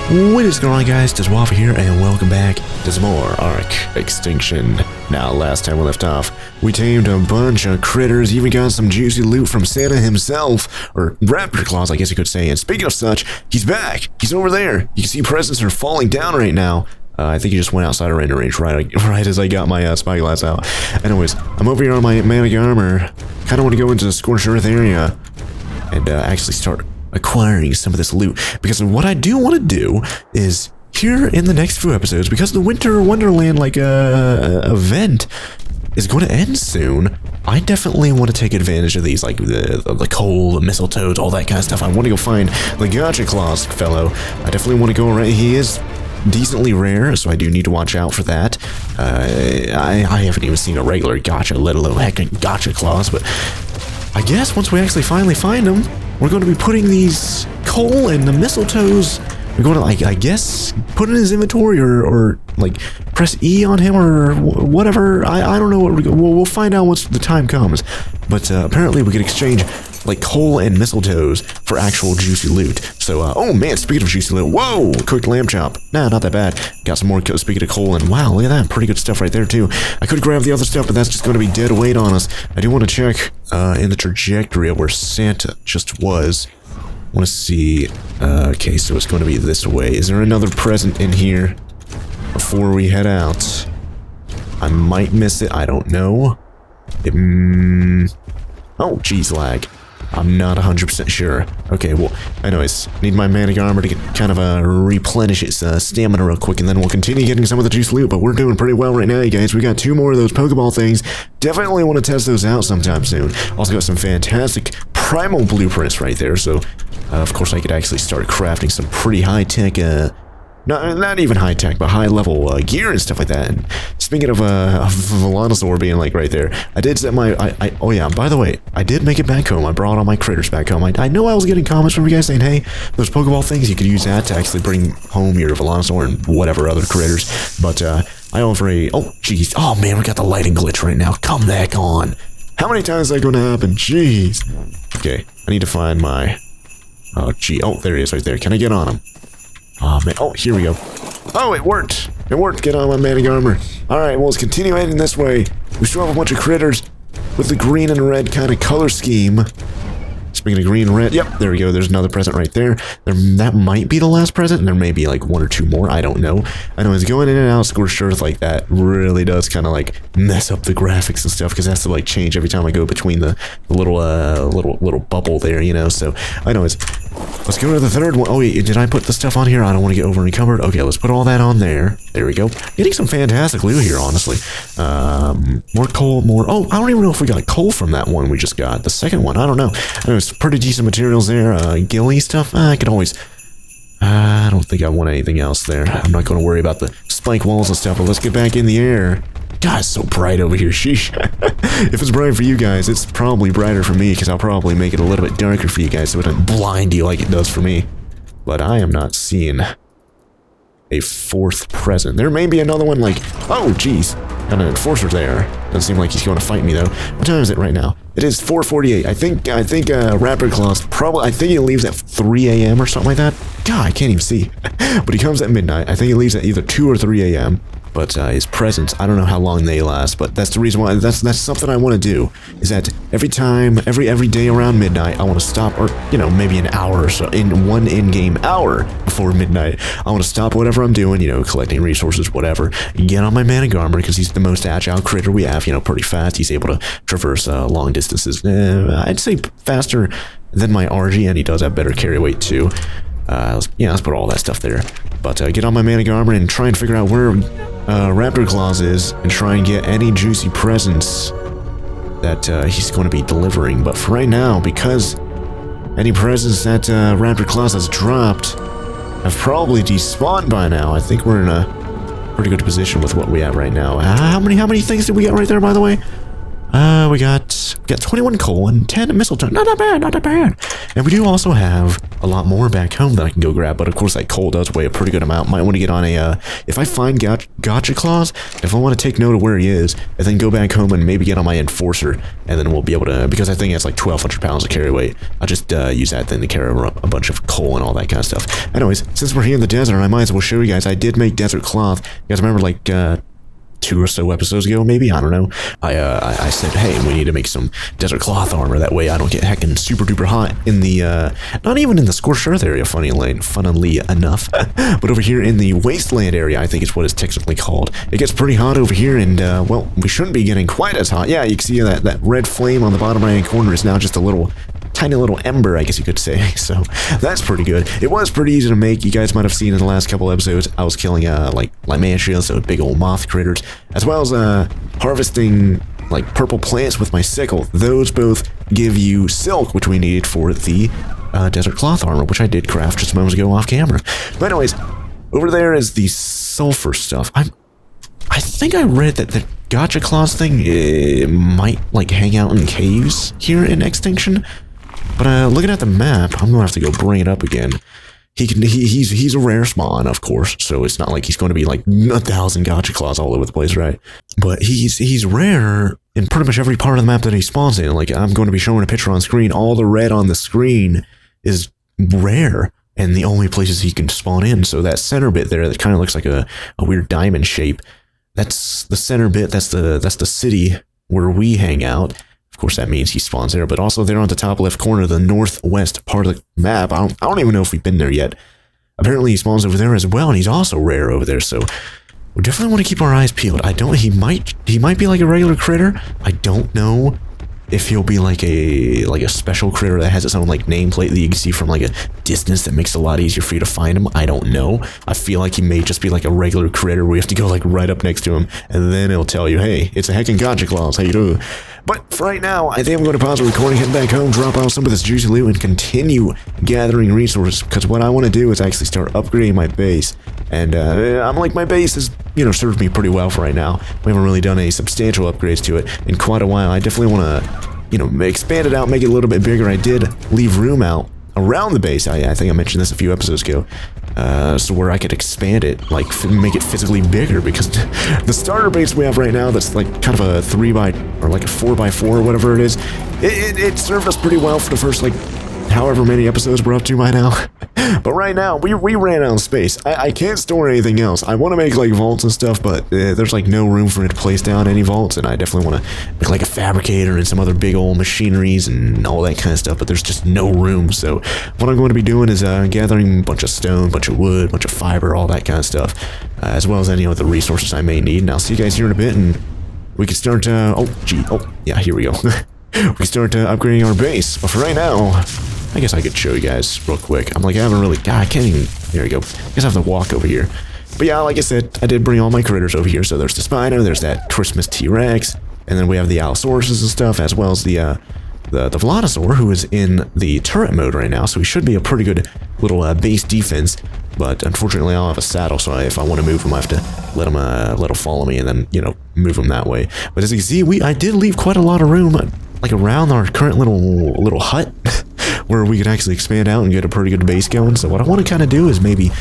What is going on, guys? Waffle here, and welcome back to some more ARK Extinction. Now, last time we left off, we tamed a bunch of critters, even got some juicy loot from Santa himself, or Raptor Claus, I guess you could say. And speaking of such, he's back. He's over there. You can see presents are falling down right now. I think he just went outside of render range right as I got my spyglass out. Anyways, I'm over here on my manic armor. Kind of want to go into the scorched earth area and actually start acquiring some of this loot, because what I do want to do is here in the next few episodes, because the Winter Wonderland event is going to end soon, I definitely want to take advantage of these, like the coal, the mistletoes, all that kind of stuff. I want to go find the Gotcha Claus fellow. I definitely want to go around. He is decently rare, so I do need to watch out for that. I haven't even seen a regular Gotcha, let alone heck a Gotcha Claus, but I guess once we actually finally find him, we're going to be putting these coal and the mistletoes, we're going to, like, I guess, put in his inventory or like, press E on him or whatever. I don't know what we'll find out once the time comes. But apparently we could exchange, like, coal and mistletoes for actual juicy loot. So, oh man, speaking of juicy loot, whoa, cooked lamb chop. Nah, not that bad. Got some more, speaking of coal, and wow, look at that, pretty good stuff right there too. I could grab the other stuff, but that's just going to be dead weight on us. I do want to check in the trajectory of where Santa just was. I want to see, okay, so it's going to be this way. Is there another present in here before we head out? I might miss it, I don't know. Oh, geez, lag. I'm not 100% sure. Okay, well, anyways, need my manic armor to get kind of replenish its stamina real quick, and then we'll continue getting some of the juice loot, but we're doing pretty well right now, you guys. We got 2 more of those Pokeball things. Definitely want to test those out sometime soon. Also got some fantastic primal blueprints right there, so of course I could actually start crafting some pretty high-tech, not even high-tech, but high-level gear and stuff like that. And speaking of Dinosaurs being, like, right there, I did set my... oh yeah, by the way, I did make it back home. I brought all my critters back home. I know I was getting comments from you guys saying, hey, those Pokeball things, you could use that to actually bring home your Velonasaur and whatever other critters. But I offer a... Oh, jeez. Oh, man, we got the lighting glitch right now. Come back on. How many times is that going to happen? Jeez. Okay, I need to find my... Oh, gee. Oh, there he is right there. Can I get on him? Oh, man. Oh, here we go. Oh, it worked. It worked. Get on my manic armor. All right, well, let's continue heading this way. We still have a bunch of critters with the green and red kind of color scheme. Speaking of green and red, yep, there we go. There's another present right there. That might be the last present, and there may be like 1 or 2 more. I don't know. I know it's going in and out of scorched earth like that really does kind of like mess up the graphics and stuff, because it has to like change every time I go between the little bubble there, you know. So I know it's... Let's go to the third one. Oh, wait, did I put the stuff on here? I don't want to get over encumbered. Okay, let's put all that on there. There we go. Getting some fantastic loot here, honestly. More coal, more... Oh, I don't even know if we got coal from that one we just got. The second one, I don't know. There's pretty decent materials there. Gilly stuff, I could always... I don't think I want anything else there. I'm not going to worry about the spike walls and stuff, but let's get back in the air. God, it's so bright over here, sheesh. If it's bright for you guys, it's probably brighter for me, because I'll probably make it a little bit darker for you guys so it doesn't blind you like it does for me. But I am not seeing a 4th present. There may be another one like... Oh, geez. Got an enforcer there. Doesn't seem like he's going to fight me, though. What time is it right now? It is 4:48. I think Raptor Claus probably... I think he leaves at 3 a.m. or something like that. God, I can't even see. But he comes at midnight. I think he leaves at either 2 or 3 a.m. But his presents, I don't know how long they last, but that's the reason why, that's something I want to do, is that every time, every day around midnight, I want to stop, or, you know, maybe an hour or so, in one in-game hour before midnight, I want to stop whatever I'm doing, you know, collecting resources, whatever, get on my manic armor, because he's the most agile critter we have, you know, pretty fast. He's able to traverse long distances, I'd say faster than my RG, and he does have better carry weight too. Let's put all that stuff there. But get on my manic armor and try and figure out where Raptor Claus is, and try and get any juicy presents that he's going to be delivering. But for right now, because any presents that Raptor Claus has dropped have probably despawned by now, I think we're in a pretty good position with what we have right now. How many things did we get right there, by the way? We got 21 coal and 10 mistletoe. Not that bad, not that bad. And we do also have a lot more back home that I can go grab. But of course, that coal does weigh a pretty good amount. Might want to get on a, if I find Gotcha CLAUS, if I want to take note of where he is, and then go back home and maybe get on my Enforcer, and then we'll be able to, because I think it's like 1,200 pounds of carry weight, I'll just use that thing to carry a bunch of coal and all that kind of stuff. Anyways, since we're here in the desert, I might as well show you guys, I did make desert cloth. You guys remember like, 2 or so episodes ago, maybe, I don't know. I said, hey, we need to make some desert cloth armor. That way I don't get heckin' super duper hot in the, not even in the scorched earth area, funnily enough, but over here in the wasteland area, I think is what it's technically called. It gets pretty hot over here, and, well, we shouldn't be getting quite as hot. Yeah, you can see that red flame on the bottom right hand corner is now just a little tiny little ember, I guess you could say. So that's pretty good. It was pretty easy to make. You guys might have seen in the last couple episodes, I was killing like Lymantia, so big old moth critters, as well as harvesting like purple plants with my sickle. Those both give you silk, which we needed for the desert cloth armor, which I did craft just moments ago off camera. But anyways, over there is the sulfur stuff. I think I read that the Gotcha CLAUS thing might like hang out in caves here in Extinction. But looking at the map, I'm gonna have to go bring it up again. He's a rare spawn, of course, so it's not like he's going to be like 1,000 Gotcha CLAUS all over the place, right? But he's rare in pretty much every part of the map that he spawns in. Like, I'm going to be showing a picture on screen. All the red on the screen is rare, and the only places he can spawn in. So that center bit there, that kind of looks like a weird diamond shape. That's the center bit. That's the city where we hang out. Of course, that means he spawns there, but also there on the top left corner, the northwest part of the map. I don't even know if we've been there yet. Apparently, he spawns over there as well, and he's also rare over there. So we definitely want to keep our eyes peeled. He might be like a regular critter. I don't know if he'll be like a special critter that has its own like nameplate that you can see from like a distance that makes it a lot easier for you to find him. I don't know. I feel like he may just be like a regular critter where you have to go like right up next to him, and then it'll tell you, hey, it's a heckin' Gotcha CLAUS. How you doing? But for right now, I think I'm going to pause the recording, head back home, drop out some of this juicy loot, and continue gathering resources, because what I want to do is actually start upgrading my base. And I'm like, my base has, served me pretty well for right now. We haven't really done any substantial upgrades to it in quite a while. I definitely want to, expand it out, make it a little bit bigger. I did leave room out around the base. I think I mentioned this a few episodes ago. So where I could expand it, like make it physically bigger, because the starter base we have right now, that's like kind of a 3x or like a 4x4 or whatever it is, it served us pretty well for the first like however many episodes we're up to by now. But right now, we ran out of space. I can't store anything else. I want to make like vaults and stuff, but there's like no room for it to place down any vaults, and I definitely want to make like a fabricator and some other big old machineries and all that kind of stuff, but there's just no room. So what I'm going to be doing is gathering a bunch of stone, bunch of wood, bunch of fiber, all that kind of stuff, as well as any other resources I may need. And I'll see you guys here in a bit, and we can start, yeah, here we go. We can start upgrading our base. But for right now, I guess I could show you guys real quick. I'm like, I haven't really, I can't even, there we go. I guess I have to walk over here. But yeah, like I said, I did bring all my critters over here. So there's the Spino, there's that Christmas T-Rex, and then we have the Allosauruses and stuff, as well as the Velonosaur, who is in the turret mode right now. So he should be a pretty good little base defense. But unfortunately, I don't have a saddle, so if I want to move him, I have to let him follow me, and then, move him that way. But as you can see, I did leave quite a lot of room, like around our current little hut, where we could actually expand out and get a pretty good base going. So what I want to kind of do is maybe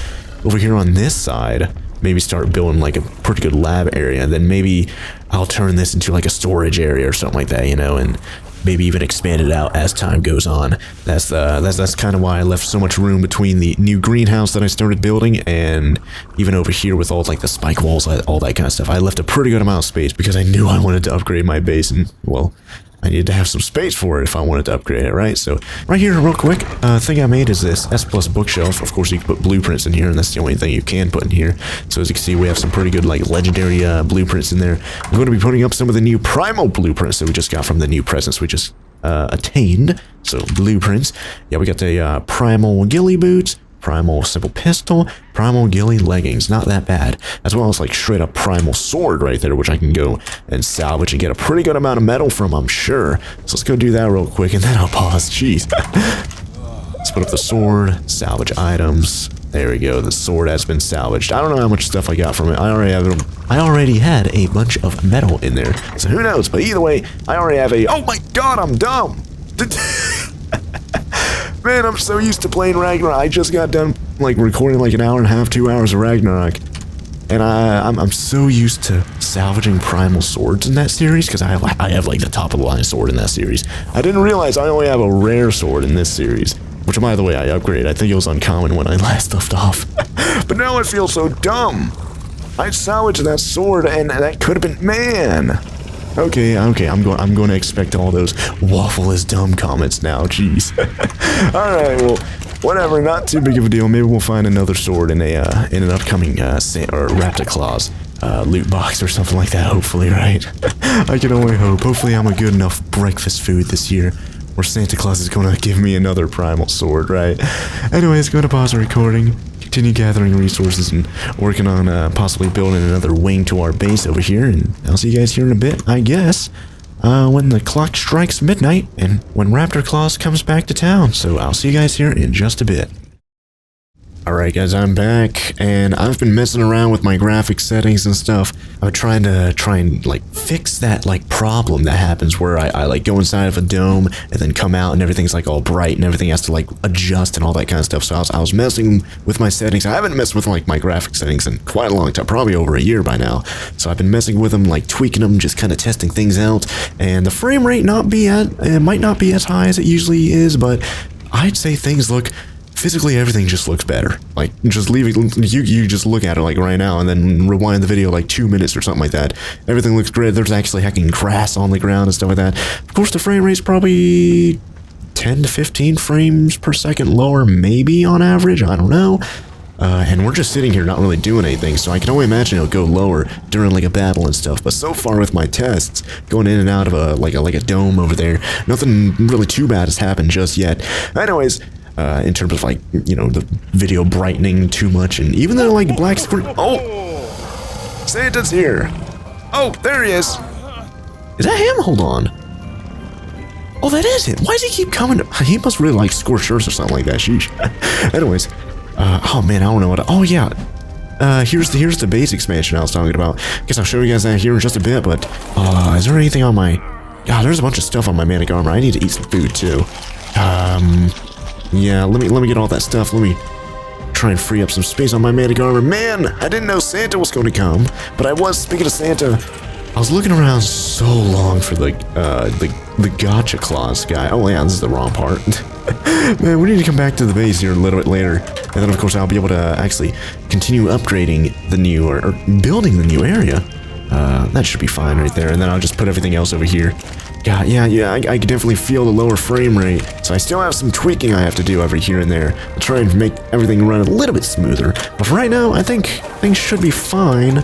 over here on this side, maybe start building like a pretty good lab area, and then maybe I'll turn this into like a storage area or something like that, and maybe even expand it out as time goes on. That's kind of why I left so much room between the new greenhouse that I started building and even over here with all like the spike walls, all that kind of stuff. I left a pretty good amount of space because I knew I wanted to upgrade my base, and well, I needed to have some space for it if I wanted to upgrade it, right? So right here, real quick, thing I made is this S+ bookshelf. Of course, you can put blueprints in here, and that's the only thing you can put in here. So as you can see, we have some pretty good like legendary blueprints in there. I'm going to be putting up some of the new primal blueprints that we just got from the new presents we just attained. So blueprints. Yeah, we got the primal ghillie boots, primal simple pistol, primal ghillie leggings, not that bad, as well as like straight up primal sword right there, which I can go and salvage and get a pretty good amount of metal from, I'm sure. So let's go do that real quick, and then I'll pause. Jeez. Let's put up the sword, salvage items. There we go, the sword has been salvaged. I don't know how much stuff I got from it. I already had a bunch of metal in there, so who knows, but either way, I already have oh my god, I'm dumb. Man, I'm so used to playing Ragnarok. I just got done, like, recording like an hour and a half, 2 hours of Ragnarok. And I'm so used to salvaging primal swords in that series, because I have, like, the top-of-the-line sword in that series. I didn't realize I only have a rare sword in this series. Which, by the way, I upgraded. I think it was uncommon when I last left off. But now I feel so dumb. I salvaged that sword, and that could have been... Man! Okay, I'm going to expect all those Waffle is dumb comments now, jeez. Alright, well, whatever, not too big of a deal. Maybe we'll find another sword in an upcoming Raptor CLAUS loot box or something like that, hopefully, right? I can only hope. Hopefully I'm a good enough breakfast food this year, where Santa Claus is going to give me another primal sword, right? Anyways, going to pause the recording, continue gathering resources, and working on possibly building another wing to our base over here, and I'll see you guys here in a bit, I guess, when the clock strikes midnight, and when Raptor CLAUS comes back to town, so I'll see you guys here in just a bit. Alright guys, I'm back, and I've been messing around with my graphics settings and stuff. I'm trying to like fix that like problem that happens where I like go inside of a dome and then come out and everything's like all bright and everything has to like adjust and all that kind of stuff. So I was messing with my settings. I haven't messed with like my graphics settings in quite a long time, probably over a year by now. So I've been messing with them, like tweaking them, just kind of testing things out. And the frame rate might not be as high as it usually is, but I'd say things look... Physically, everything just looks better. Like, just leave it, you just look at it like right now and then rewind the video like 2 minutes or something like that. Everything looks great. There's actually hacking grass on the ground and stuff like that. Of course, the frame rate's probably 10 to 15 frames per second lower, maybe on average. I don't know. And we're just sitting here not really doing anything, so I can only imagine it'll go lower during like a battle and stuff. But so far with my tests, going in and out of a dome over there, nothing really too bad has happened just yet. Anyways, in terms of like, you know, the video brightening too much, and even though like black screen... Oh! Santa's here! Oh, there he is! Is that him? Hold on. Oh, that is him! Why does he keep coming? He must really like scorched earth or something like that, sheesh. Anyways, oh man, I don't know what... Oh yeah, here's the base expansion I was talking about. Guess I'll show you guys that here in just a bit, but, is there anything on my... God, there's a bunch of stuff on my manic armor. I need to eat some food too. Yeah, let me get all that stuff. Let me try and free up some space on my manic armor. Man, I didn't know Santa was going to come, but I was, speaking of Santa, I was looking around so long for the gotcha clause guy. Oh yeah, this is the wrong part. Man, we need to come back to the base here a little bit later, and then of course I'll be able to actually continue upgrading the new, or building the new area. That should be fine right there, and then I'll just put everything else over here. God, yeah, I can definitely feel the lower frame rate, so I still have some tweaking I have to do over here and there to try and make everything run a little bit smoother. But for right now, I think things should be fine.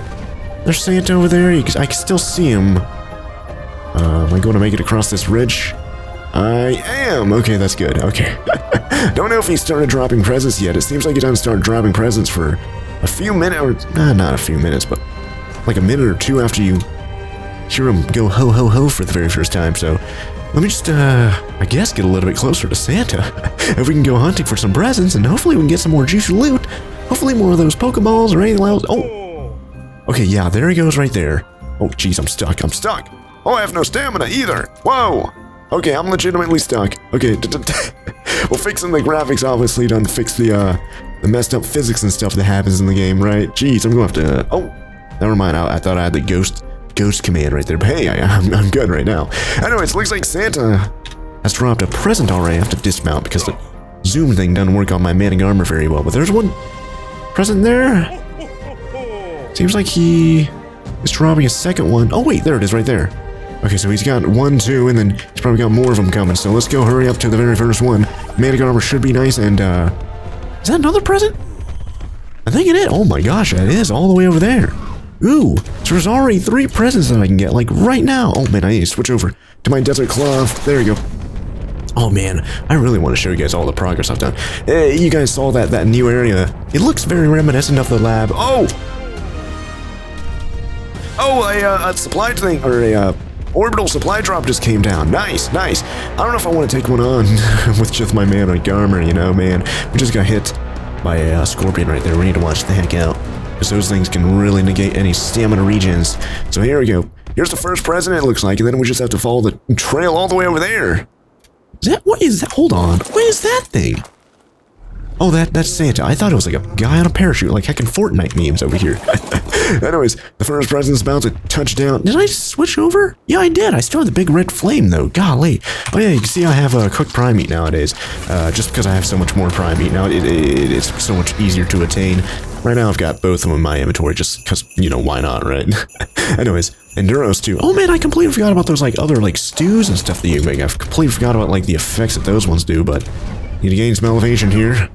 There's Santa over there. I can still see him. Am I going to make it across this ridge? I am. Okay, that's good. Okay. Don't know if he started dropping presents yet. It seems like he doesn't start dropping presents for a few minutes, or not a few minutes, but like a minute or two after you hear him go ho ho ho for the very first time. So let me just I guess get a little bit closer to Santa. If we can go hunting for some presents, and hopefully we can get some more juicy loot, hopefully more of those Pokeballs or anything else. Oh, okay, yeah, there he goes right there. Oh jeez, I'm stuck. Oh, I have no stamina either. Whoa. Okay, I'm legitimately stuck. Okay, well, fixing the graphics obviously doesn't fix the messed up physics and stuff that happens in the game, right? Jeez, I'm gonna have to oh, never mind. I thought I had the ghost command right there, but hey, I'm good right now. Anyways, looks like Santa has dropped a present already. I have to dismount because the zoom thing doesn't work on my manic armor very well, but there's one present there. Seems like he is dropping a second one. Oh wait, there it is right there. Okay, so he's got 1, 2, and then he's probably got more of them coming, so let's go hurry up to the very first one. Manic armor should be nice, and is that another present? I think it is. Oh my gosh, that is all the way over there. Ooh, so there's already 3 presents that I can get, like, right now. Oh, man, I need to switch over to my desert cloth. There you go. Oh, man, I really want to show you guys all the progress I've done. You guys saw that new area. It looks very reminiscent of the lab. Oh! Oh, a supply thing, or a, orbital supply drop just came down. Nice, nice. I don't know if I want to take one on with just my manic armor, you know, man. We just got hit by a scorpion right there. We need to watch the heck out, because those things can really negate any stamina regens. So here we go. Here's the first present, it looks like, and then we just have to follow the trail all the way over there. What is that? Hold on. What is that thing? Oh, that's Santa. I thought it was like a guy on a parachute, like heckin' Fortnite memes over here. Anyways, the first present's about to touch down. Did I switch over? Yeah, I did. I still have the big red flame, though. Golly. Oh, yeah, you can see I have cooked prime meat nowadays. Just because I have so much more prime meat now, it's so much easier to attain. Right now, I've got both of them in my inventory just because, you know, why not, right? Anyways, Enduros too. Oh, man, I completely forgot about those, like, other, like, stews and stuff that you make. I've completely forgot about, like, the effects that those ones do, but need to gain some elevation here.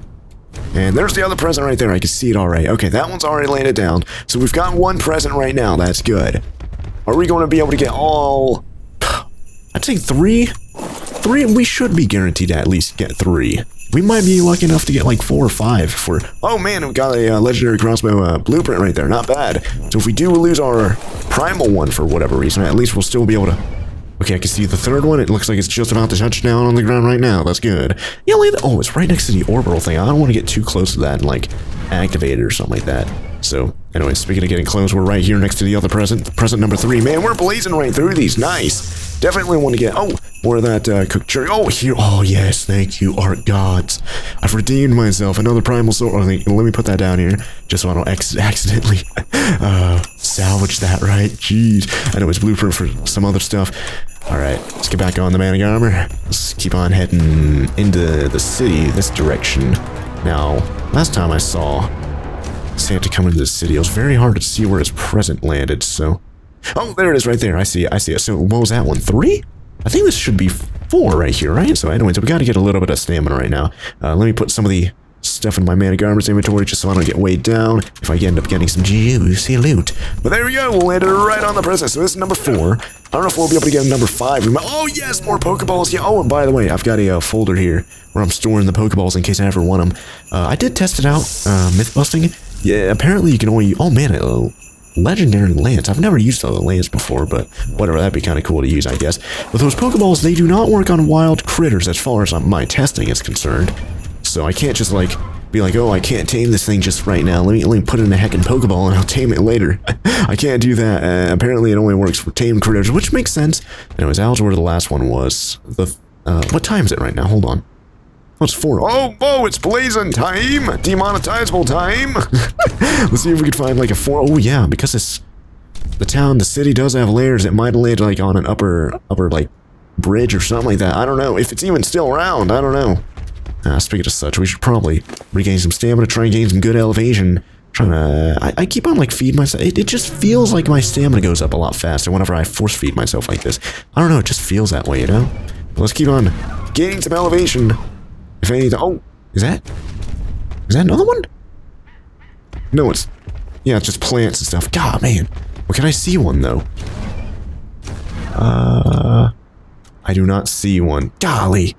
And there's the other present right there. I can see it all right. Okay, that one's already landed down. So we've got one present right now. That's good. Are we going to be able to get all... I'd say 3? 3? We should be guaranteed to at least get 3. We might be lucky enough to get like 4 or 5 for... Oh man, we got a legendary crossbow blueprint right there. Not bad. So if we do lose our primal one for whatever reason, at least we'll still be able to... Okay, I can see the third one. It looks like it's just about to touch down on the ground right now. That's good. Yeah, oh, it's right next to the orbital thing. I don't want to get too close to that and, like, activate it or something like that. So, anyway, speaking of getting close, we're right here next to the other present. Present number 3. Man, we're blazing right through these. Nice. Definitely want to get... Oh, more of that cooked cherry. Oh, here. Oh, yes. Thank you, ARK gods. I've redeemed myself. Another primal sword. Oh, let me put that down here, just so I don't accidentally salvage that, right? Jeez. I know it's blueprint for some other stuff. Alright, let's get back on the man of armor. Let's keep on heading into the city, this direction. Now, last time I saw Santa come into the city, it was very hard to see where his present landed, so... Oh, there it is right there. I see it. So, what was that one? 3? I think this should be 4 right here, right? So, anyways, we gotta get a little bit of stamina right now. Let me put some of the stuff in my man of armor's inventory just so I don't get weighed down if I end up getting some juicy loot. But there we go, we'll land it right on the present. So this is number 4. I don't know if we'll be able to get number 5. Oh yes, more Pokeballs. Yeah. Oh, and by the way, I've got a folder here where I'm storing the Pokeballs in case I ever want them. I did test it out, myth busting. Yeah, apparently you can only... Oh man, legendary lance. I've never used the lance before, but whatever, that'd be kind of cool to use, I guess. But those Pokeballs, they do not work on wild critters as far as my testing is concerned. So I can't just like be like, oh, I can't tame this thing just right now. Let me put it in a heckin' Pokeball and I'll tame it later. I can't do that. Apparently it only works for tame critters, which makes sense. Anyways, that was where the last one was. What time is it right now? Hold on. Oh, it's 4. Oh, it's blazing time! Demonetizable time! Let's see if we can find like a 4. Oh yeah, because it's the city does have layers. It might have laid like on an upper like bridge or something like that. I don't know if it's even still around. I don't know. Speaking of such, we should probably regain some stamina, try and gain some good elevation. I keep on like feed myself. It just feels like my stamina goes up a lot faster whenever I force feed myself like this. I don't know, it just feels that way, you know? But let's keep on gaining some elevation. If anything, oh, is that another one? No, it's just plants and stuff. God, man. Well, can I see one though? I do not see one. Golly.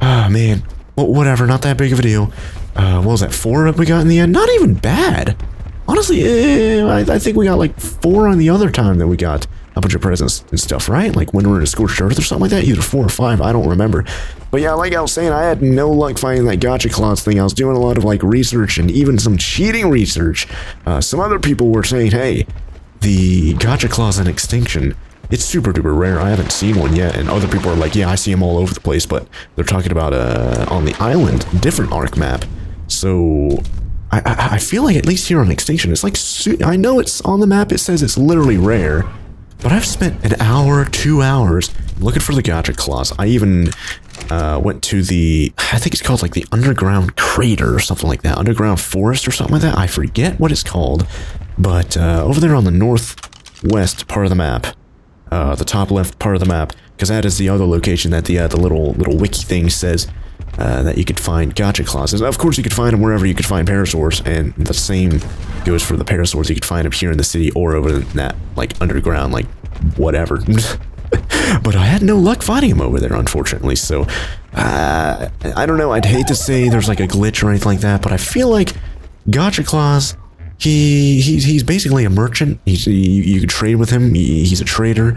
Ah, man. Well, whatever, not that big of a deal. What was that, 4 that we got in the end? Not even bad. Honestly, I think we got like 4 on the other time that we got a bunch of presents and stuff, right? Like when we were in a scorched earth or something like that, either 4 or 5, I don't remember. But yeah, like I was saying, I had no luck finding that gacha CLAUS thing. I was doing a lot of like research and even some cheating research. Some other people were saying, hey, the gacha CLAUS in Extinction, it's super duper rare. I haven't seen one yet, and other people are like, yeah, I see them all over the place, but they're talking about on the island, different ARK map. So I feel like at least here on Extinction, it's like, I know it's on the map, it says it's literally rare, but I've spent an hour, 2 hours looking for the gacha CLAUS. I even went to I think it's called like the underground crater or something like that, underground forest or something like that. I forget what it's called, but over there on the northwest part of the map, the top left part of the map, because that is the other location that the little wiki thing says that you could find gacha CLAUS. Of course, you could find them wherever you could find parasaurs, and the same goes for the parasaurs. You could find them here in the city or over in that like underground, like whatever. But I had no luck finding him over there, unfortunately. So I don't know. I'd hate to say there's like a glitch or anything like that, but I feel like gacha CLAUS, he's basically a merchant. You could trade with him. He's a trader.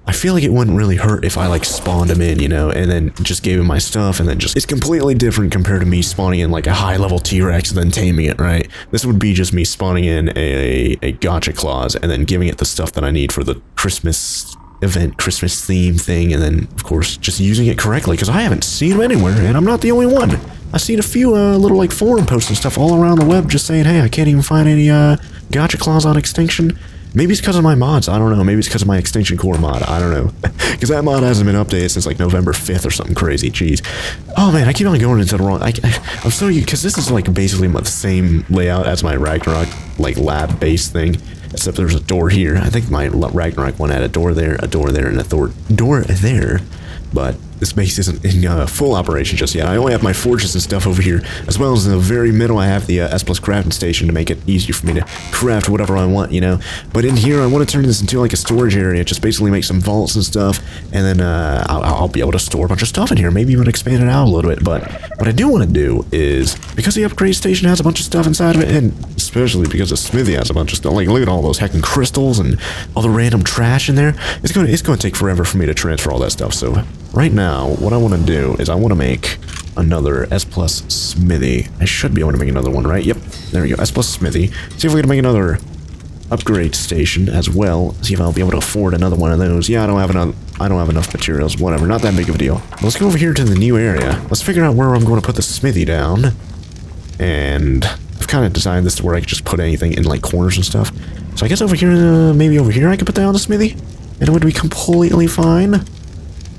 I feel like it wouldn't really hurt if I like spawned him in, you know, and then just gave him my stuff, and then just, it's completely different compared to me spawning in like a high level T-Rex and then taming it, right? This would be just me spawning in a gacha CLAUS and then giving it the stuff that I need for the Christmas event Christmas theme thing, and then of course just using it correctly, because I haven't seen them anywhere, and I'm not the only one. I've seen a few little like forum posts and stuff all around the web just saying, hey, I can't even find any gotcha clause on Extinction. Maybe it's because of my mods, I don't know. Maybe it's because of my Extinction Core mod, I don't know. Because that mod hasn't been updated since like November 5th or something crazy, jeez. Oh man, I keep on going into the wrong... I'm so used, because this is like basically the same layout as my Ragnarok like lab-based thing. Except there's a door here. I think my Ragnarok one had a door there, and a door there. But this base isn't in full operation just yet. I only have my forges and stuff over here, as well as in the very middle I have the S+ crafting station to make it easier for me to craft whatever I want, you know. But in here I want to turn this into like a storage area, just basically make some vaults and stuff, and then I'll be able to store a bunch of stuff in here, maybe even expand it out a little bit. But what I do want to do is, because the upgrade station has a bunch of stuff inside of it, and especially because the smithy has a bunch of stuff, like look at all those heckin' crystals and all the random trash in there, it's going to take forever for me to transfer all that stuff. So right now, what I want to do is I want to make another S+ smithy. I should be able to make another one, right? Yep, there we go, S+ smithy. See if we can make another upgrade station as well. See if I'll be able to afford another one of those. Yeah, I don't have enough materials, whatever, not that big of a deal. Let's go over here to the new area. Let's figure out where I'm going to put the smithy down. And I've kind of designed this to where I can just put anything in like corners and stuff. So I guess over here, maybe over here I could put down the smithy, and it would be completely fine.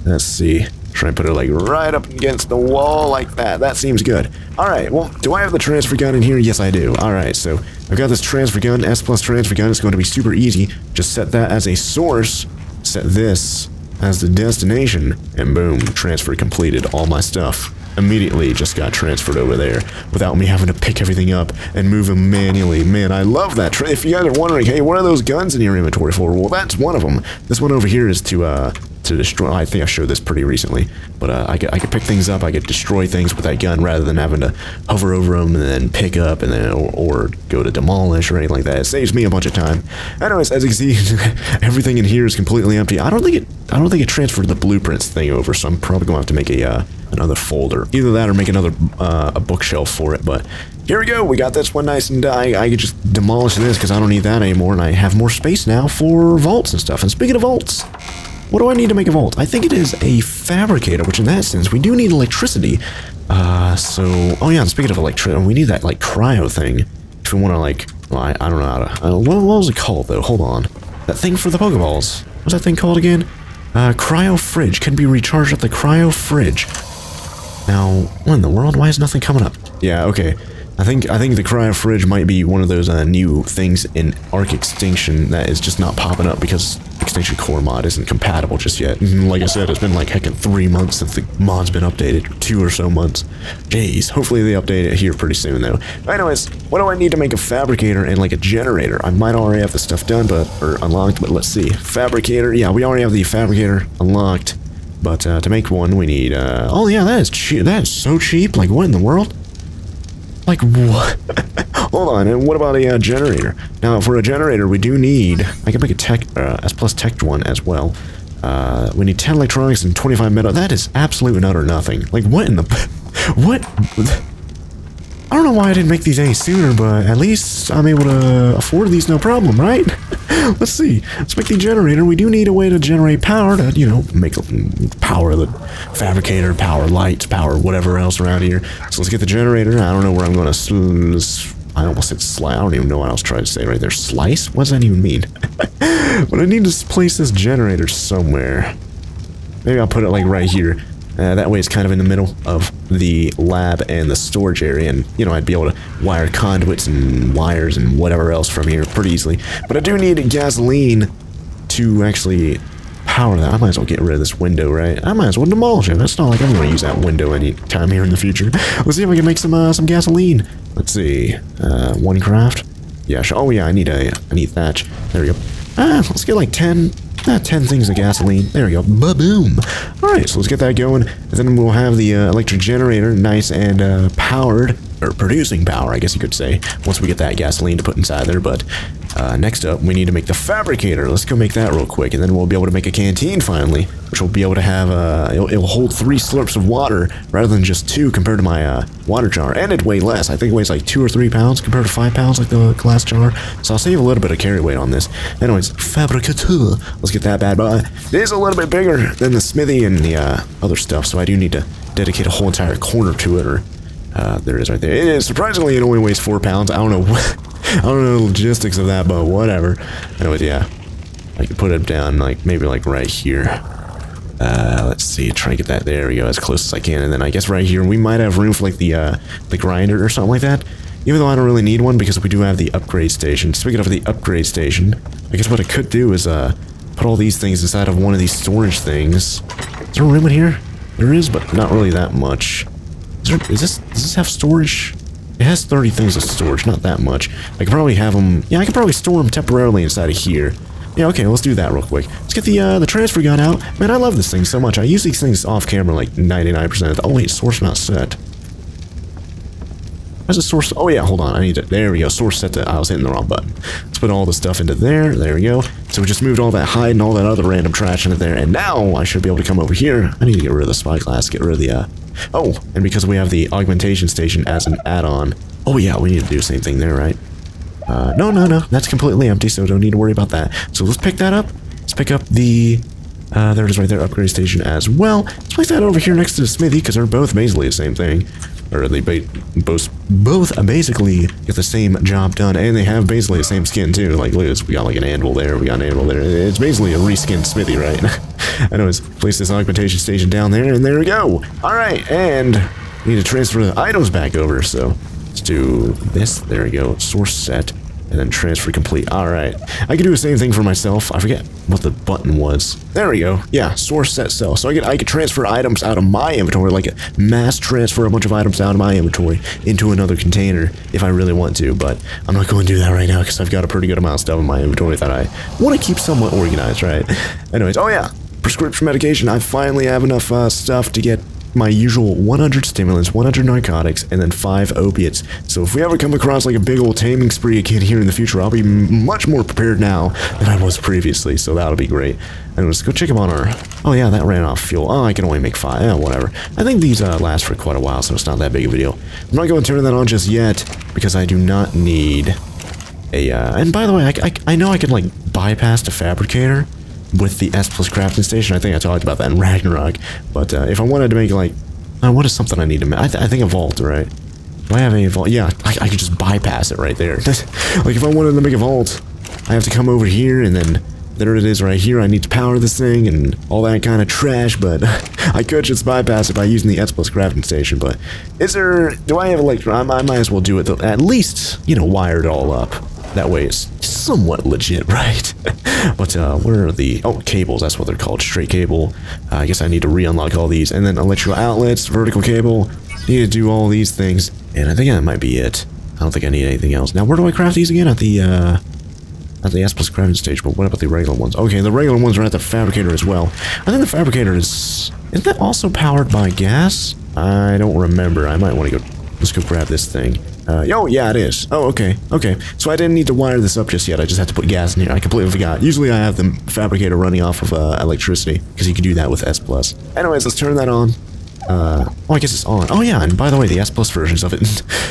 Let's see. Try and put it like right up against the wall like that. That seems good. Alright, well, do I have the transfer gun in here? Yes, I do. Alright, so I've got this transfer gun, S+ transfer gun. It's going to be super easy. Just set that as a source, set this as the destination, and boom, transfer completed. All my stuff immediately just got transferred over there without me having to pick everything up and move them manually. Man, I love that. If you guys are wondering, hey, what are those guns in your inventory for? Well, that's one of them. This one over here is to destroy. I think I showed this pretty recently, but I could pick things up. I could destroy things with that gun rather than having to hover over them and then pick up and then or go to demolish or anything like that. It saves me a bunch of time. Anyways, as you can see, everything in here is completely empty. I don't think it transferred the blueprints thing over, so I'm probably going to have to make another folder. Either that or make another a bookshelf for it. But here we go. We got this one nice, and I could just demolish this because I don't need that anymore, and I have more space now for vaults and stuff. And speaking of vaults, what do I need to make a vault? I think it is a fabricator, which in that sense, we do need electricity. Oh yeah, speaking of electricity, we need that, like, cryo thing. If we want to, like, well, I don't know how to, what was it called, though? Hold on. That thing for the Pokeballs. What's that thing called again? Cryo fridge. Can be recharged at the cryo fridge. Now, what in the world? Why is nothing coming up? Yeah, okay. I think the cryo fridge might be one of those new things in ARK Extinction that is just not popping up because Extinction Core mod isn't compatible just yet. Like I said, it's been like heckin' 3 months since the mod's been updated, 2 or so months. Jeez, hopefully they update it here pretty soon though. Anyways, what do I need to make a fabricator and like a generator? I might already have the stuff done, or unlocked, but let's see. Fabricator, yeah, we already have the fabricator unlocked, but to make one we need, oh yeah, that is cheap. That is so cheap. Like, what in the world? Like, what? Hold on, and what about a generator? Now, for a generator, we do need... I can make a S+ tech one as well. We need 10 electronics and 25 metal. That is absolute and utter nothing. Like, what in the... What? I don't know why I didn't make these any sooner, but at least I'm able to afford these no problem, right? Let's see. Let's make the generator. We do need a way to generate power to, you know, make power the fabricator, power lights, power whatever else around here. So let's get the generator. I don't know where I'm going to... I almost said slice. I don't even know what I was trying to say right there. Slice? What does that even mean? But I need to place this generator somewhere. Maybe I'll put it like right here. That way it's kind of in the middle of the lab and the storage area, and, you know, I'd be able to wire conduits and wires and whatever else from here pretty easily. But I do need gasoline to actually power that. I might as well get rid of this window, right? I might as well demolish it. It's not like I'm going to use that window any time here in the future. Let's see if I can make some gasoline. Let's see. One craft. Yeah, sure. Oh yeah, I need thatch. There we go. Let's get like 10 things of gasoline. There we go. Ba-boom. Alright, so let's get that going. And then we'll have the electric generator nice and powered, or producing power, I guess you could say, once we get that gasoline to put inside there. But Next up, we need to make the Fabricator. Let's go make that real quick, and then we'll be able to make a canteen finally, which will be able to have, it'll hold 3 slurps of water rather than just 2 compared to my water jar, and it weighs less. I think it weighs like 2 or 3 pounds compared to 5 pounds like the glass jar, so I'll save a little bit of carry weight on this. Anyways, Fabricator. Let's get that bad boy. It is a little bit bigger than the smithy and the other stuff, so I do need to dedicate a whole entire corner to it, or there it is right there. It is, surprisingly, it only weighs 4 pounds. I don't know I don't know the logistics of that, but whatever. Anyways, yeah. I could put it down, like, maybe, like, right here. Let's see, try and get that, there we go, as close as I can. And then I guess right here, we might have room for, like, the grinder or something like that. Even though I don't really need one, because we do have the upgrade station. Speaking of the upgrade station, I guess what I could do is, put all these things inside of one of these storage things. Is there room in here? There is, but not really that much. Does this have storage? It has 30 things of storage, not that much. I could probably have them... Yeah, I could probably store them temporarily inside of here. Yeah, okay, let's do that real quick. Let's get the transfer gun out. Man, I love this thing so much. I use these things off camera like 99% of the... Oh, wait, source not set. Where's the source? Oh, yeah, hold on. I need to... There we go. Source set to... I was hitting the wrong button. Let's put all the stuff into there. There we go. So we just moved all that hide and all that other random trash into there. And now I should be able to come over here. I need to get rid of the spyglass, get rid of the... Oh, and because we have the augmentation station as an add-on... Oh yeah, we need to do the same thing there, right? No, that's completely empty, so don't need to worry about that. So let's pick that up. Let's pick up the, there it is right there, upgrade station as well. Let's place that over here next to the smithy, because they're both basically the same thing. Or they both basically get the same job done, and they have basically the same skin too. Like, look at this, we got like an anvil there, we got an anvil there. It's basically a reskinned smithy, right? Anyways, place this augmentation station down there, and there we go. Alright, and we need to transfer the items back over, so... Let's do this. There we go. Source set. And then transfer complete. Alright. I can do the same thing for myself. I forget what the button was. There we go. Yeah, source set cell. So I could transfer items out of my inventory, like a mass transfer a bunch of items out of my inventory into another container if I really want to. But I'm not going to do that right now because I've got a pretty good amount of stuff in my inventory that I want to keep somewhat organized, right? Anyways, oh yeah. Prescription medication. I finally have enough stuff to get my usual 100 stimulants, 100 narcotics, and then 5 opiates. So if we ever come across like a big old taming spree again here in the future, I'll be much more prepared now than I was previously, so that'll be great. And let's go check them on our... Oh yeah, that ran off fuel. Oh, I can only make 5. Yeah, whatever. I think these last for quite a while, so it's not that big of a deal. I'm not going to turn that on just yet, because I do not need a... And by the way, I know I can like bypass the Fabricator with the S+ crafting station. I think I talked about that in Ragnarok. But if I wanted to make like... what is something I need to make? I think Evolved, right? Do I have a Evolved? Yeah, I could just bypass it right there. Like if I wanted to make a vault, I have to come over here and then there it is right here. I need to power this thing and all that kind of trash, but I could just bypass it by using the S+ crafting station. But is there... Do I have electric... I might as well do it though. At least, you know, wire it all up. That way it's somewhat legit, right? But where are the... Oh, cables, that's what they're called. Straight cable. I guess I need to re-unlock all these. And then electrical outlets, vertical cable. Need to do all these things. And I think that might be it. I don't think I need anything else. Now, where do I craft these again? At the S+ crafting stage, but what about the regular ones? Okay, the regular ones are at the Fabricator as well. I think the Fabricator is... Isn't that also powered by gas? I don't remember. I might want to go... Let's go grab this thing. Oh, yeah, it is. Oh, okay. Okay. So I didn't need to wire this up just yet. I just had to put gas in here. I completely forgot. Usually I have the Fabricator running off of electricity, because you can do that with S+. Anyways, let's turn that on. Oh, I guess it's on. Oh, yeah, and by the way, the S+ versions of it,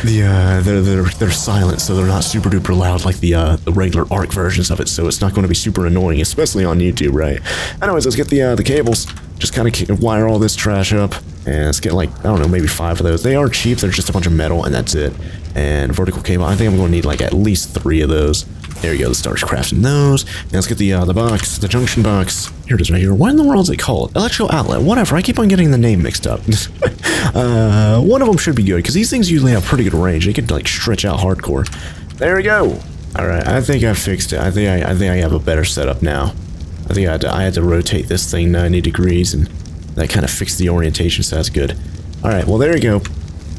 they're silent, so they're not super duper loud like the regular ARK versions of it, so it's not going to be super annoying, especially on YouTube, right? Anyways, let's get the cables. Just kind of wire all this trash up, and let's get like, I don't know, maybe 5 of those. They are cheap, they're just a bunch of metal, and that's it. And vertical cable, I think I'm going to need like at least 3 of those. There we go, let's start crafting those. Now let's get the box, the junction box. Here it is right here. What in the world is it called? Electrical outlet, whatever. I keep on getting the name mixed up. One of them should be good, because these things usually have pretty good range. They could like stretch out hardcore. There we go. Alright, I think I fixed it. I think I have a better setup now. I think I had to rotate this thing 90 degrees, and that kind of fixed the orientation, so that's good. Alright, well there we go.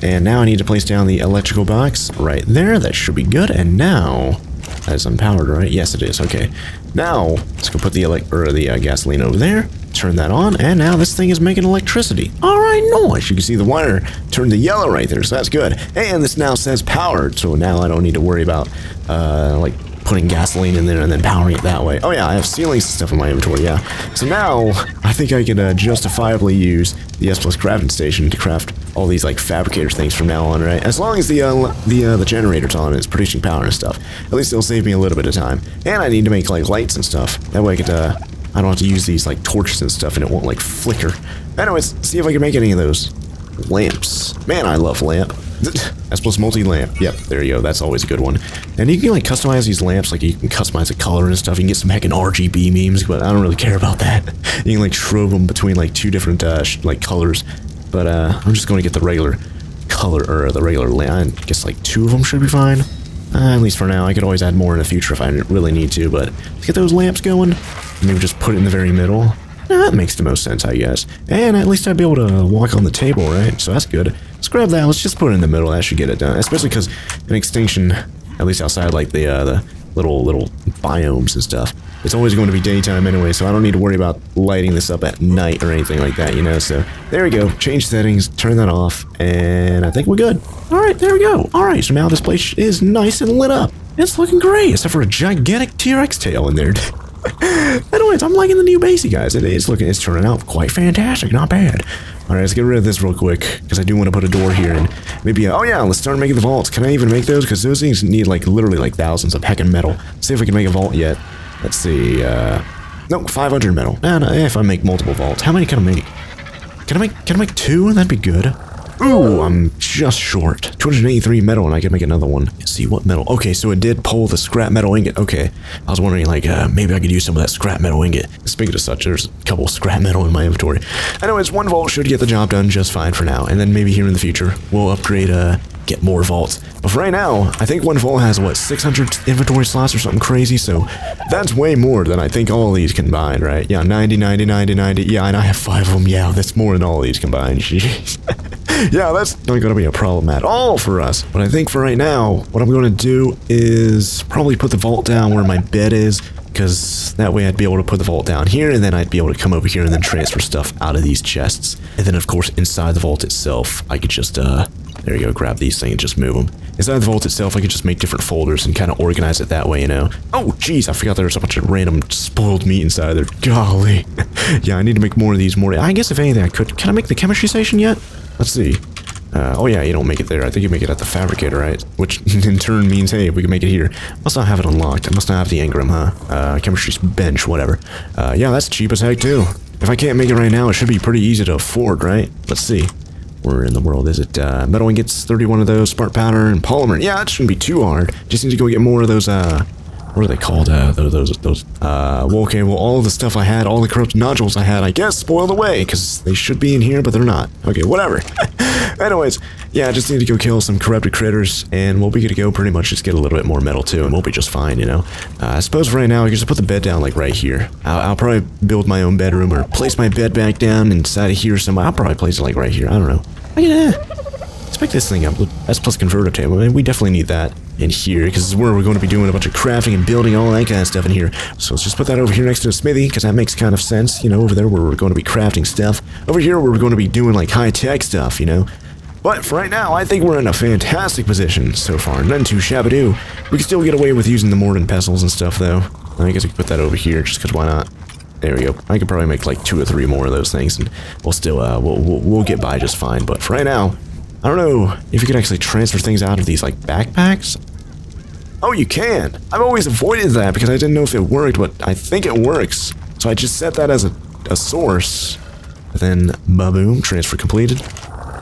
And now I need to place down the electrical box right there. That should be good. And now... That is unpowered, right? Yes, it is. Okay. Now, let's go put the gasoline over there. Turn that on, and now this thing is making electricity. Alright, nice. You can see the wire turn to yellow right there, so that's good. And this now says powered, so now I don't need to worry about, like, putting gasoline in there and then powering it that way. Oh yeah, I have ceilings and stuff in my inventory, yeah. So now, I think I can justifiably use the S+ crafting station to craft all these like fabricator things from now on, right? As long as the generator's on and it's producing power and stuff. At least it'll save me a little bit of time. And I need to make like lights and stuff. That way I could, I don't have to use these like torches and stuff and it won't like flicker. Anyways, see if I can make any of those lamps. Man, I love lamp. S+ multi-lamp. Yep, there you go. That's always a good one. And you can like customize these lamps, like you can customize the color and stuff. You can get some heckin' RGB memes, but I don't really care about that. You can like strobe them between like two different like colors. But I'm just going to get the regular color, or the regular lamp. I guess like 2 of them should be fine. At least for now. I could always add more in the future if I really need to, but let's get those lamps going. Maybe just put it in the very middle. That makes the most sense, I guess. And at least I'd be able to walk on the table, right? So that's good. Let's grab that. Let's just put it in the middle. That should get it done. Especially because in Extinction, at least outside like the little biomes and stuff, it's always going to be daytime anyway, so I don't need to worry about lighting this up at night or anything like that, you know? So there we go. Change settings, turn that off, and I think we're good. All right, there we go. All right, so now this place is nice and lit up. It's looking great, except for a gigantic T-Rex tail in there. Anyways, I'm liking the new base, you guys. It's turning out quite fantastic, not bad. All right, let's get rid of this real quick, because I do want to put a door here, and maybe, oh yeah, let's start making the vaults. Can I even make those? Because those things need like literally like thousands of heckin' metal. Let's see if we can make a vault yet. Let's see, no, 500 metal. No, if I make multiple vaults. How many can I make? Can I make 2? That'd be good. Ooh, I'm just short. 283 metal, and I can make another one. Let's see, what metal? Okay, so it did pull the scrap metal ingot. Okay, I was wondering, like, maybe I could use some of that scrap metal ingot. Speaking of such, there's a couple of scrap metal in my inventory. Anyways, 1 vault should get the job done just fine for now, and then maybe here in the future, we'll upgrade, get more vaults. But for right now, I think 1 vault has, what, 600 inventory slots or something crazy, so that's way more than I think all of these combined, right? Yeah, 90, 90, 90, 90. Yeah, and I have 5 of them. Yeah, that's more than all of these combined. Jeez. Yeah, that's not going to be a problem at all for us. But I think for right now, what I'm going to do is probably put the vault down where my bed is, because that way I'd be able to put the vault down here, and then I'd be able to come over here and then transfer stuff out of these chests. And then, of course, inside the vault itself, I could just, there you go, grab these things and just move them. Inside the vault itself, I could just make different folders and kind of organize it that way, you know? Oh, jeez, I forgot there was a bunch of random spoiled meat inside there. Golly. Yeah, I need to make more of these. I guess if anything, I could. Can I make the chemistry station yet? Let's see. Oh yeah, you don't make it there. I think you make it at the Fabricator, right? Which in turn means, hey, we can make it here. Must not have it unlocked. I must not have the engram, huh? Chemistry's bench, whatever. Yeah, that's cheap as heck, too. If I can't make it right now, it should be pretty easy to afford, right? Let's see. Where in the world is it? Metal ingots, 31 of those, spark powder, and polymer. Yeah, that shouldn't be too hard. Just need to go get more of those, what are they called? Well, okay, well, all of the stuff I had, all the corrupt nodules I had, I guess, spoiled away, because they should be in here, but they're not. Okay, whatever. Anyways, yeah, I just need to go kill some corrupted critters, and we'll be good to go, pretty much just get a little bit more metal, too, and we'll be just fine, you know? I suppose for right now, I can just put the bed down, like, right here. I'll probably build my own bedroom, or place my bed back down inside of here somewhere. I'll probably place it, like, right here. I don't know. Let's pick this thing up. S+ converter table. I mean, we definitely need that in here, because this is where we're going to be doing a bunch of crafting and building, all that kind of stuff in here. So let's just put that over here next to the smithy, because that makes kind of sense, you know, over there where we're going to be crafting stuff. Over here where we're going to be doing, like, high-tech stuff, you know. But for right now, I think we're in a fantastic position so far. None too shabby-doo. We can still get away with using the mortar and pestles and stuff, though. I guess we can put that over here, just because why not? There we go. I could probably make, like, 2 or 3 more of those things, and we'll still, we'll get by just fine. But for right now, I don't know if you can actually transfer things out of these, like, backpacks. Oh, you can! I've always avoided that because I didn't know if it worked, but I think it works. So I just set that as a source. Then, ba-boom, transfer completed.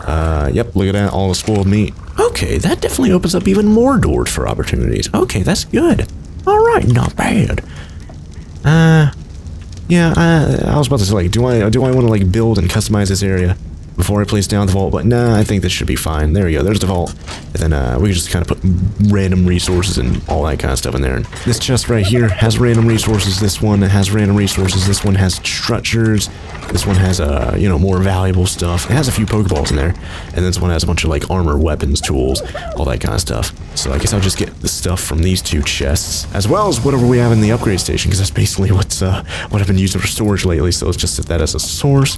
Yep, look at that, all the spoiled meat. Okay, that definitely opens up even more doors for opportunities. Okay, that's good. Alright, not bad. Yeah, I was about to say, like, do I want to, like, build and customize this area before I place down the vault? But nah, I think this should be fine. There we go, there's the vault. And then, we can just kind of put random resources and all that kind of stuff in there. And this chest right here has random resources. This one has random resources. This one has structures. This one has, you know, more valuable stuff. It has a few Pokeballs in there. And this one has a bunch of, like, armor, weapons, tools, all that kind of stuff. So I guess I'll just get the stuff from these 2 chests, as well as whatever we have in the upgrade station, because that's basically what I've been using for storage lately. So let's just set that as a source.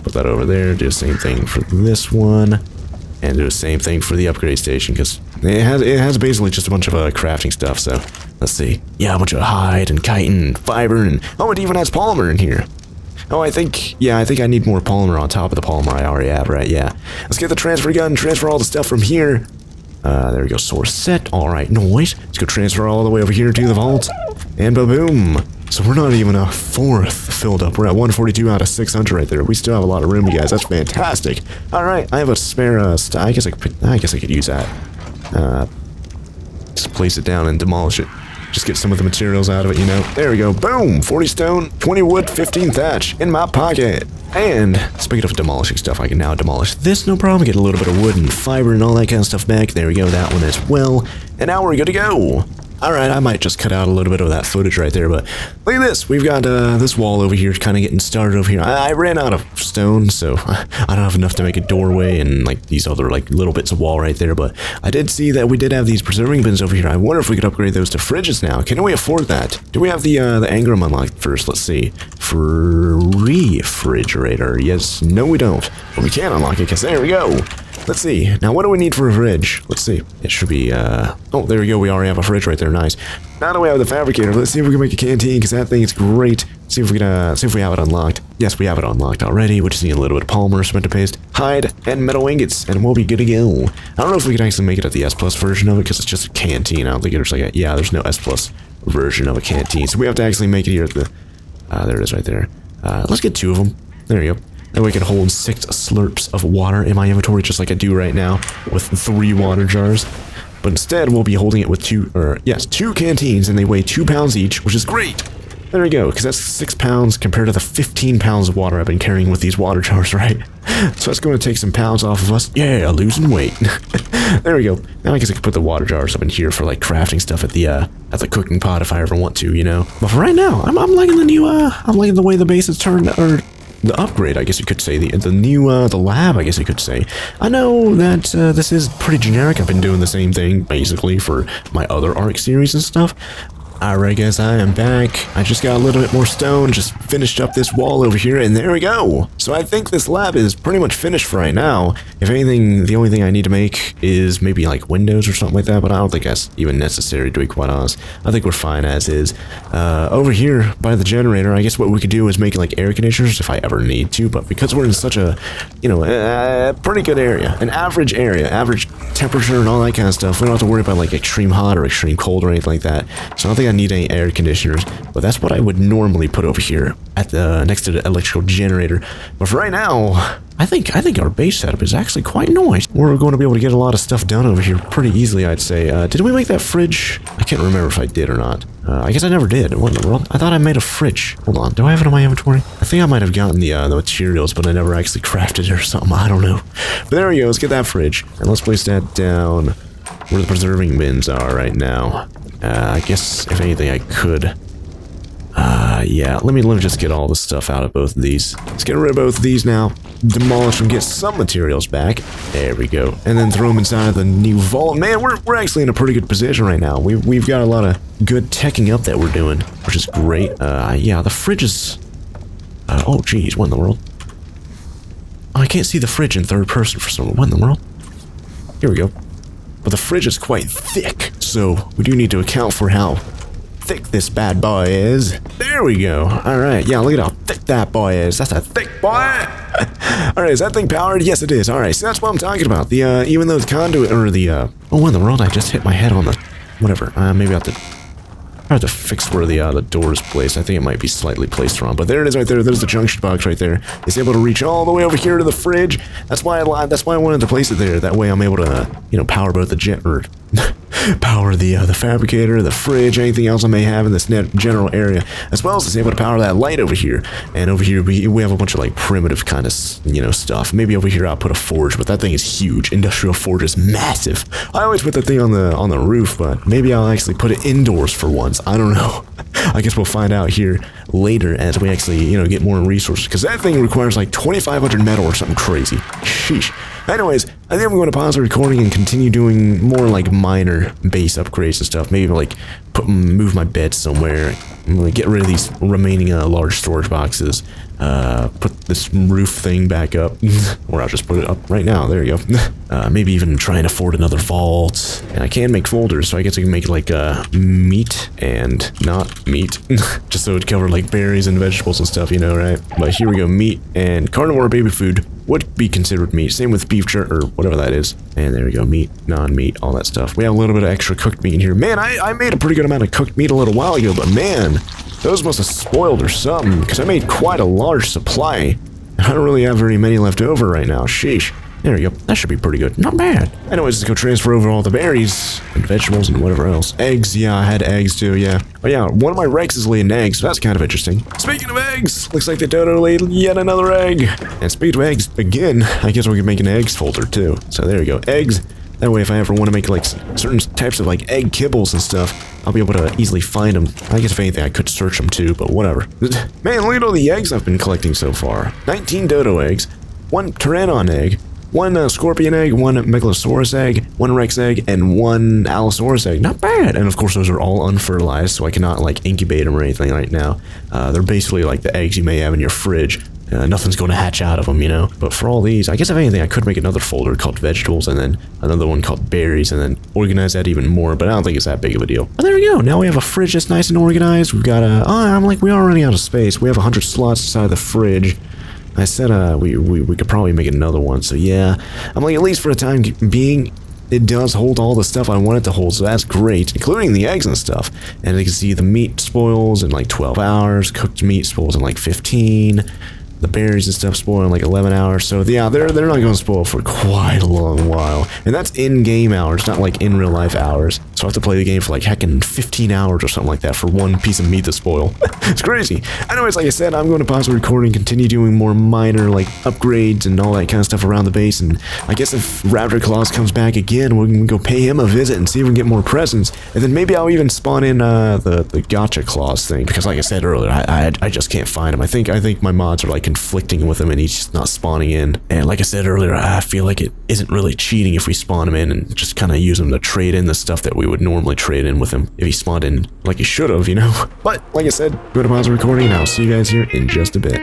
Put that over there. Do the same thing for this one. And do the same thing for the upgrade station, because It has basically just a bunch of crafting stuff. So let's see. Yeah, a bunch of hide and chitin and fiber, and oh, it even has polymer in here. Oh, I think I need more polymer on top of the polymer I already have, right? Yeah. Let's get the transfer gun, transfer all the stuff from here. There we go, source set. All right, noise. Let's go transfer all the way over here to the vault. And ba-boom. So we're not even a fourth filled up. We're at 142 out of 600 right there. We still have a lot of room, you guys. That's fantastic. All right, I have a spare, I guess I could use that. Just place it down and demolish it. Just get some of the materials out of it, you know. There we go. Boom! 40 stone, 20 wood, 15 thatch in my pocket. And speaking of demolishing stuff, I can now demolish this, no problem. Get a little bit of wood and fiber and all that kind of stuff back. There we go, that one as well. And now we're good to go. Alright, I might just cut out a little bit of that footage right there, but look at this. We've got this wall over here kind of getting started over here. I ran out of stone, so I don't have enough to make a doorway and like these other like little bits of wall right there, but I did see that we did have these preserving bins over here. I wonder if we could upgrade those to fridges now. Can we afford that? Do we have the engram unlocked first? Let's see. For refrigerator. Yes, no we don't. But we can unlock it because there we go. Let's see. Now, what do we need for a fridge? Let's see. It should be, oh, there we go. We already have a fridge right there. Nice. Now that we have the Fabricator, let's see if we can make a canteen, because that thing is great. See if we can, see if we have it unlocked. Yes, we have it unlocked already. We just need a little bit of polymer, cement paste, hide, and metal ingots, and we'll be good to go. I don't know if we can actually make it at the S Plus version of it, because it's just a canteen. I don't think there's like a, yeah, there's no S Plus version of a canteen. So we have to actually make it here at the, there it is right there. Let's get 2 of them. There you go. That way I can hold 6 slurps of water in my inventory, just like I do right now, with 3 water jars. But instead, we'll be holding it with 2 canteens, and they weigh 2 pounds each, which is great. There we go, because that's 6 pounds compared to the 15 pounds of water I've been carrying with these water jars, right? So that's going to take some pounds off of us. Yeah, losing weight. There we go. Now I guess I could put the water jars up in here for like crafting stuff at the cooking pot if I ever want to, you know. But for right now, I'm liking the new, I'm liking the way the base is turned, or the upgrade, I guess you could say, the new, the lab, I guess you could say. I know that this is pretty generic. I've been doing the same thing, basically, for my other ARK series and stuff. Alright guys, I am back. I just got a little bit more stone, just finished up this wall over here, and there we go. So I think this lab is pretty much finished for right now. If anything, the only thing I need to make is maybe like windows or something like that, but I don't think that's even necessary, to be quite honest. I think we're fine as is. Over here by the generator, I guess what we could do is make like air conditioners if I ever need to, but because we're in such a, you know, pretty good area, an average area, average temperature and all that kind of stuff, we don't have to worry about like extreme hot or extreme cold or anything like that. So I don't think I need any air conditioners, but that's what I would normally put over here at the next to the electrical generator. But for right now, I think our base setup is actually quite nice. We're going to be able to get a lot of stuff done over here pretty easily, I'd say. Did we make that fridge? I can't remember if I did or not. I guess I never did. What in the world? I thought I made a fridge. Hold on. Do I have it in my inventory? I think I might have gotten the materials, but I never actually crafted it or something. I don't know. But there we go. Let's get that fridge. And let's place that down where the preserving bins are right now. I guess, if anything, I could. Yeah, let me just get all the stuff out of both of these. Let's get rid of both of these now. Demolish them, get some materials back. There we go. And then throw them inside of the new vault. Man, we're actually in a pretty good position right now. We've got a lot of good teching up that we're doing, which is great. Yeah, the fridge is... oh, geez, what in the world? Oh, I can't see the fridge in third person for some reason. What in the world? Here we go. But the fridge is quite thick, so we do need to account for how thick this bad boy is. There we go. Alright, yeah, look at how thick that boy is. That's a thick boy! Alright, is that thing powered? Yes, it is. Alright, so that's what I'm talking about. The, even though the conduit, or the, oh, what in the world? I just hit my head on the, whatever. Maybe I have to fix where the door is placed. I think it might be slightly placed wrong, but there it is right there. There's the junction box right there. It's able to reach all the way over here to the fridge. That's why I wanted to place it there. That way I'm able to, you know, power both the power the Fabricator, the fridge, anything else I may have in this general area, as well as it's able to power that light over here. And over here we have a bunch of like primitive kind of, you know, stuff. Maybe over here I'll put a forge, but that thing is huge. Industrial forge is massive. I always put the thing on the roof, but maybe I'll actually put it indoors for once. I don't know. I guess we'll find out here later as we actually, you know, get more resources, because that thing requires like 2,500 metal or something crazy. Sheesh. Anyways, I think I'm going to pause the recording and continue doing more like minor base upgrades and stuff. Maybe like move my bed somewhere, get rid of these remaining large storage boxes, put this roof thing back up. Or I'll just put it up right now. There you go. Maybe even try and afford another vault. And I can make folders, so I guess I can make like meat and not meat. Just so it'd cover like berries and vegetables and stuff, you know, right? But here we go, meat and carnivore baby food would be considered meat. Same with beef jerky or whatever that is. And there we go, meat, non-meat, all that stuff. We have a little bit of extra cooked meat in here. Man, I made a pretty good amount of cooked meat a little while ago, but man, those must have spoiled or something, because I made quite a large supply. I don't really have very many left over right now. Sheesh. There we go. That should be pretty good. Not bad. Anyways, let's go transfer over all the berries and vegetables and whatever else. Eggs, yeah, I had eggs too, yeah. Oh yeah, one of my Rex is laying eggs, so that's kind of interesting. Speaking of eggs, looks like the dodo laid yet another egg. And speaking of eggs, again, I guess we can make an eggs folder too. So there we go, eggs. That way if I ever want to make like certain types of like egg kibbles and stuff, I'll be able to easily find them. I guess if anything, I could search them too, but whatever. Man, look at all the eggs I've been collecting so far. 19 dodo eggs, 1 pteranodon egg, 1 scorpion egg, 1 megalosaurus egg, 1 rex egg, and 1 allosaurus egg. Not bad. And of course, those are all unfertilized, so I cannot like incubate them or anything right now. They're basically like the eggs you may have in your fridge. Nothing's going to hatch out of them, you know? But for all these, I guess if anything, I could make another folder called vegetables and then another one called berries and then organize that even more, but I don't think it's that big of a deal. But there we go. Now we have a fridge that's nice and organized. We've got we are running out of space. We have 100 slots inside the fridge. I said we could probably make another one, so yeah. I'm like, at least for the time being, it does hold all the stuff I want it to hold, so that's great, including the eggs and stuff. And you can see the meat spoils in like 12 hours, cooked meat spoils in like 15. The berries and stuff spoil in like 11 hours, so yeah, they're not going to spoil for quite a long while. And that's in-game hours, not like in real-life hours. So I have to play the game for like heckin' 15 hours or something like that for one piece of meat to spoil. It's crazy. Anyways, like I said, I'm going to pause the recording, continue doing more minor like upgrades and all that kind of stuff around the base. And I guess if Raptor CLAUS comes back again, we're going to go pay him a visit and see if we can get more presents. And then maybe I'll even spawn in the gotcha CLAUS thing, because like I said earlier, I just can't find him. I think my mods are like conflicting with him and he's just not spawning in. And like I said earlier, I feel like it isn't really cheating if we spawn him in and just kind of use him to trade in the stuff that we would normally trade in with him if he spawned in like he should have, you know. But like I said, go to pause the recording and I'll see you guys here in just a bit.